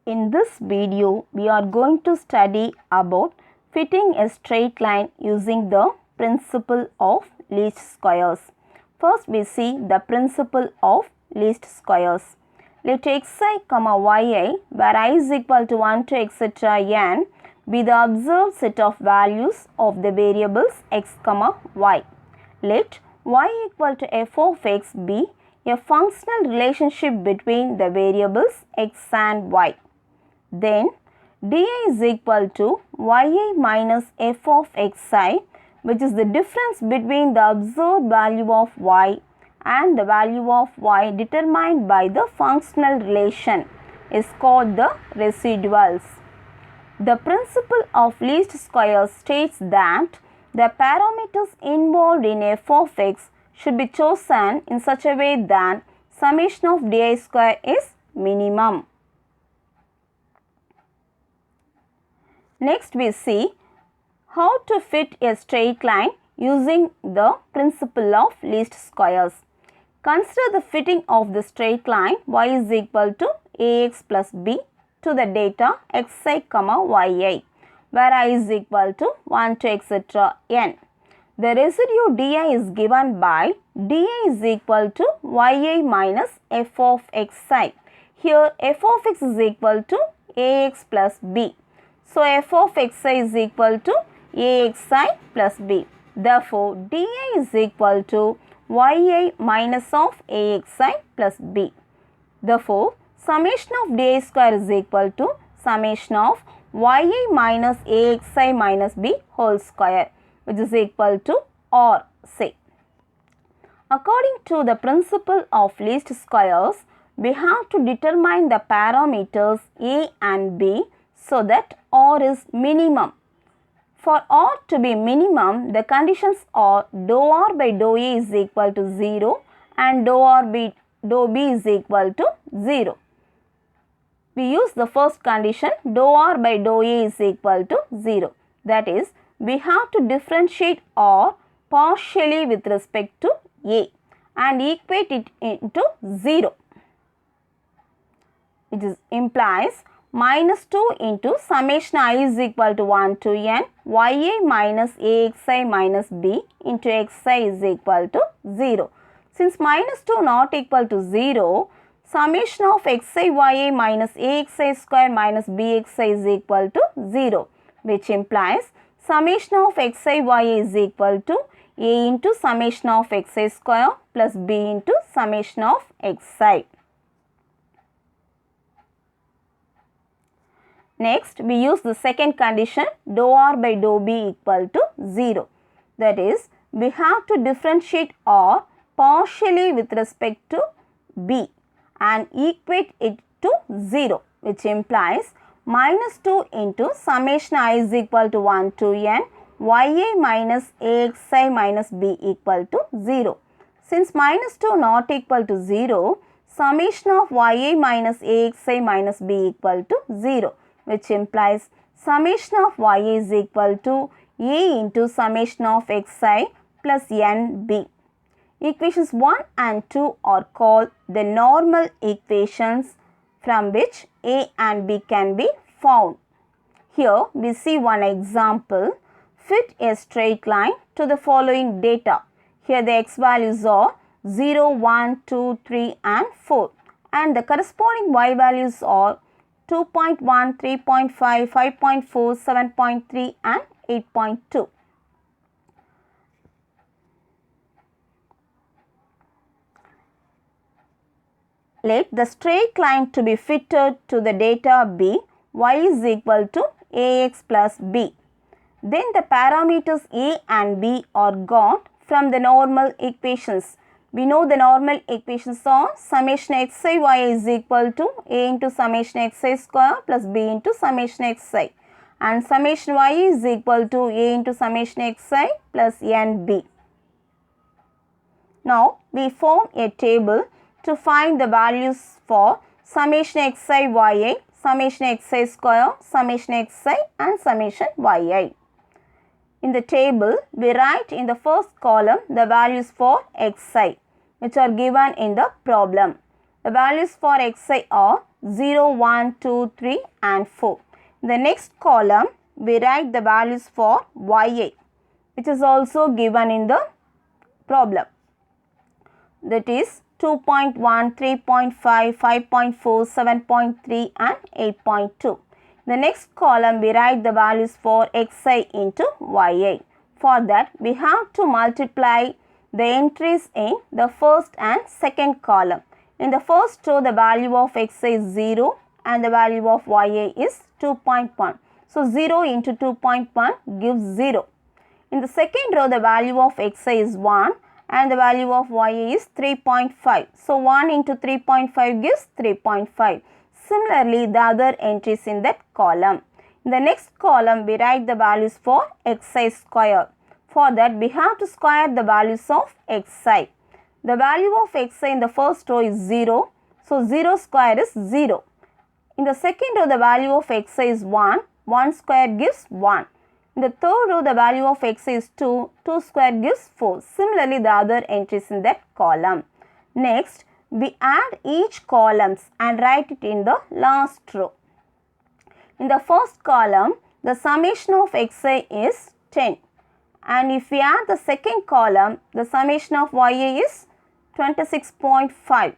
In this video, we are going to study about fitting a straight line using the principle of least squares. First, we see the principle of least squares. Let xi, yi, where I is equal to 1 to etc. n be the observed set of values of the variables x, y. Let y equal to f of x be a functional relationship between the variables x and y. Then di is equal to yi minus f of xi, which is the difference between the observed value of y and the value of y determined by the functional relation, is called the residuals. The principle of least squares states that the parameters involved in f of x should be chosen in such a way that summation of di square is minimum. Next, we see how to fit a straight line using the principle of least squares. Consider the fitting of the straight line y is equal to ax plus b to the data xi, yi, where I is equal to 1 to etc. n. The residue di is given by di is equal to yi minus f of xi. Here f of x is equal to ax plus b. So, f of xi is equal to axi plus b. Therefore, di is equal to yi minus of axi plus b. Therefore, summation of di square is equal to summation of yi minus axi minus b whole square, which is equal to or say. According to the principle of least squares, we have to determine the parameters a and b so that r is minimum. For r to be minimum, the conditions are dou r by dou a is equal to 0 and dou r by dou b is equal to 0. We use the first condition, dou r by dou a is equal to 0. That is, we have to differentiate r partially with respect to a and equate it into 0, which implies minus 2 into summation I is equal to 1 to n yi minus axi minus b into xi is equal to 0. Since minus 2 not equal to 0, summation of xi yi minus axi square minus bxi is equal to 0, which implies summation of xi yi is equal to a into summation of xi square plus b into summation of xi. Next, we use the second condition, dou r by dou b equal to 0. That is, we have to differentiate r partially with respect to b and equate it to 0, which implies minus 2 into summation I is equal to 1 to n yi minus axi minus b equal to 0. Since minus 2 not equal to 0, summation of yi minus axi minus b equal to 0, which implies summation of y is equal to a into summation of xi plus nb. Equations 1 and 2 are called the normal equations from which a and b can be found. Here we see one example. Fit a straight line to the following data. Here the x values are 0, 1, 2, 3 and 4 and the corresponding y values are 2.1, 3.5, 5.4, 7.3 and 8.2. Let the straight line to be fitted to the data be y is equal to ax plus b. Then the parameters a and b are got from the normal equations. We know the normal equations are summation xi y is equal to a into summation xi square plus b into summation xi and summation y is equal to a into summation xi plus nb. Now, we form a table to find the values for summation xi yi, summation xi square, summation xi and summation yi. In the table, we write in the first column the values for xi, which are given in the problem. The values for xi are 0, 1, 2, 3 and 4. In the next column, we write the values for ya, which is also given in the problem. That is 2.1, 3.5, 5.4, 7.3 and 8.2. The next column we write the values for xi into ya. For that we have to multiply the entries in the first and second column. In the first row the value of xi is 0 and the value of ya is 2.1. So 0 into 2.1 gives 0. In the second row the value of xi is 1 and the value of ya is 3.5. So 1 into 3.5 gives 3.5. Similarly, the other entries in that column. In the next column, we write the values for xi square. For that, we have to square the values of xi. The value of xi in the first row is 0. So 0 square is 0. In the second row, the value of xi is 1. 1 square gives 1. In the third row, the value of xi is 2. 2 square gives 4. Similarly, the other entries in that column. Next, we add each columns and write it in the last row. In the first column, the summation of xi is 10. And if we add the second column, the summation of ya is 26.5.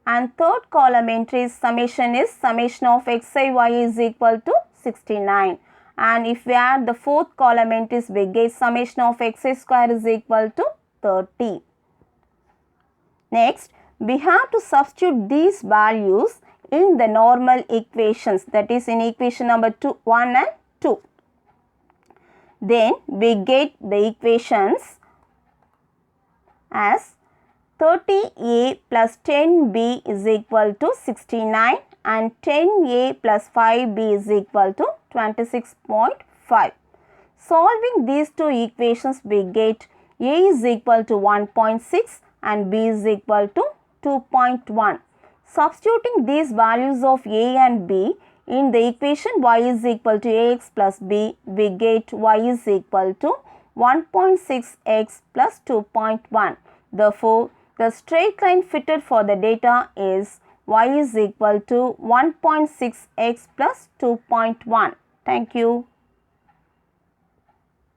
And third column entries summation is summation of xi ya is equal to 69. And if we add the fourth column entries, we get summation of xi square is equal to 30. Next, we have to substitute these values in the normal equations, that is in equation number 1 and 2. Then we get the equations as 30a plus 10b is equal to 69 and 10a plus 5b is equal to 26.5. Solving these two equations, we get a is equal to 1.6 and b is equal to 2.1. Substituting these values of a and b in the equation y is equal to ax plus b, we get y is equal to 1.6x plus 2.1. Therefore, the straight line fitted for the data is y is equal to 1.6x plus 2.1. Thank you.